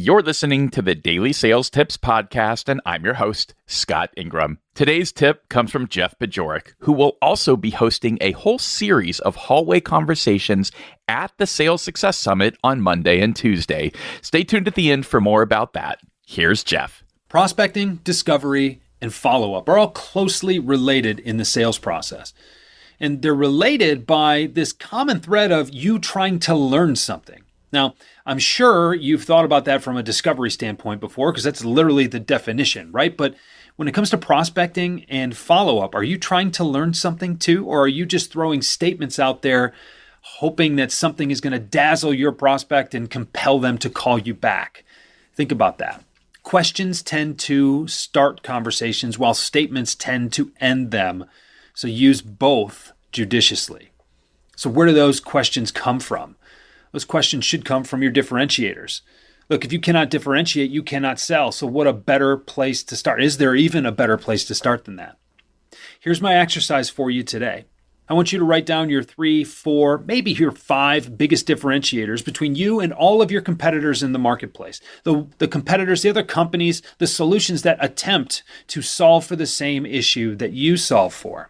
You're listening to the Daily Sales Tips podcast, and I'm your host, Scott Ingram. Today's tip comes from Jeff Bajorek, who will also be hosting a whole series of hallway conversations at the Sales Success Summit on Monday and Tuesday. Stay tuned at the end for more about that. Here's Jeff. Prospecting, discovery, and follow-up are all closely related in the sales process. And they're related by this common thread of you trying to learn something. Now, I'm sure you've thought about that from a discovery standpoint before, because that's literally the definition, right? But when it comes to prospecting and follow-up, are you trying to learn something too? Or are you just throwing statements out there, hoping that something is going to dazzle your prospect and compel them to call you back? Think about that. Questions tend to start conversations while statements tend to end them. So use both judiciously. So where do those questions come from? Those questions should come from your differentiators. Look, if you cannot differentiate, you cannot sell. So what a better place to start? Is there even a better place to start than that? Here's my exercise for you today. I want you to write down your 3, 4, maybe your 5 biggest differentiators between you and all of your competitors in the marketplace. The competitors, the other companies, the solutions that attempt to solve for the same issue that you solve for.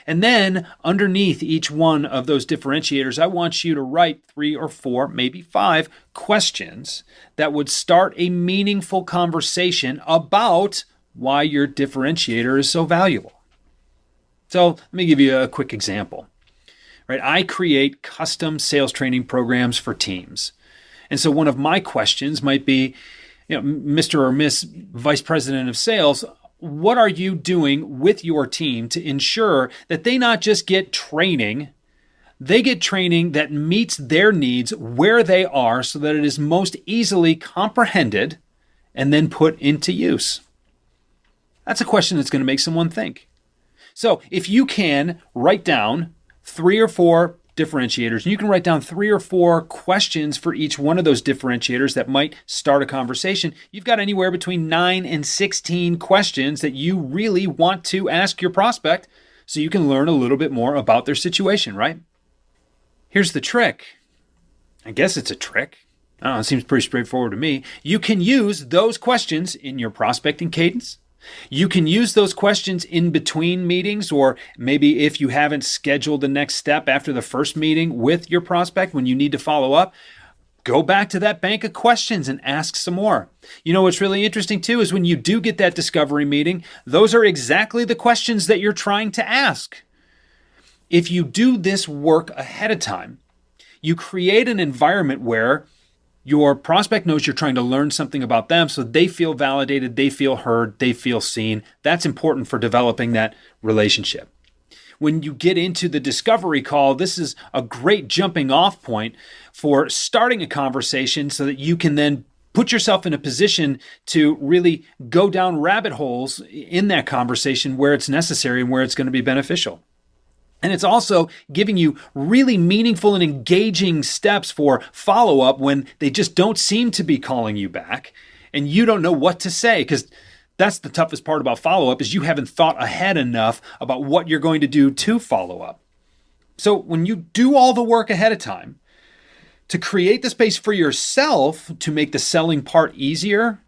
And then underneath each one of those differentiators, I want you to write 3 or 4, maybe 5 questions that would start a meaningful conversation about why your differentiator is so valuable. So let me give you a quick example. Right? I create custom sales training programs for teams. And so one of my questions might be, Mr. or Miss Vice President of Sales, what are you doing with your team to ensure that they not just get training, they get training that meets their needs where they are so that it is most easily comprehended and then put into use? That's a question that's going to make someone think. So if you can write down 3 or 4 differentiators, and you can write down 3 or 4 questions for each one of those differentiators that might start a conversation, you've got anywhere between 9 and 16 questions that you really want to ask your prospect so you can learn a little bit more about their situation, right? Here's the trick. I guess it's a trick. I don't know, it seems pretty straightforward to me. You can use those questions in your prospecting cadence. You can use those questions in between meetings, or maybe if you haven't scheduled the next step after the first meeting with your prospect when you need to follow up, go back to that bank of questions and ask some more. You know what's really interesting too is when you do get that discovery meeting, those are exactly the questions that you're trying to ask. If you do this work ahead of time, you create an environment where your prospect knows you're trying to learn something about them, so they feel validated, they feel heard, they feel seen. That's important for developing that relationship. When you get into the discovery call, this is a great jumping off point for starting a conversation so that you can then put yourself in a position to really go down rabbit holes in that conversation where it's necessary and where it's going to be beneficial. And it's also giving you really meaningful and engaging steps for follow-up when they just don't seem to be calling you back and you don't know what to say, because that's the toughest part about follow-up is you haven't thought ahead enough about what you're going to do to follow up. So when you do all the work ahead of time to create the space for yourself to make the selling part easier,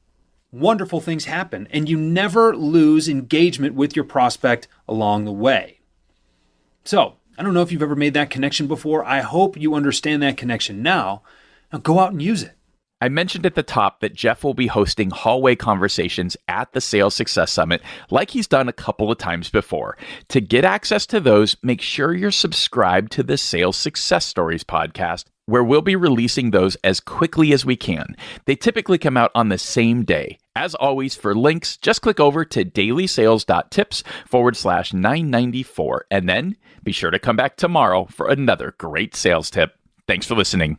wonderful things happen and you never lose engagement with your prospect along the way. So, I don't know if you've ever made that connection before. I hope you understand that connection now. Now go out and use it. I mentioned at the top that Jeff will be hosting hallway conversations at the Sales Success Summit like he's done a couple of times before. To get access to those, make sure you're subscribed to the Sales Success Stories podcast, where we'll be releasing those as quickly as we can. They typically come out on the same day. As always, for links, just click over to DailySales.Tips/994, and then be sure to come back tomorrow for another great sales tip. Thanks for listening.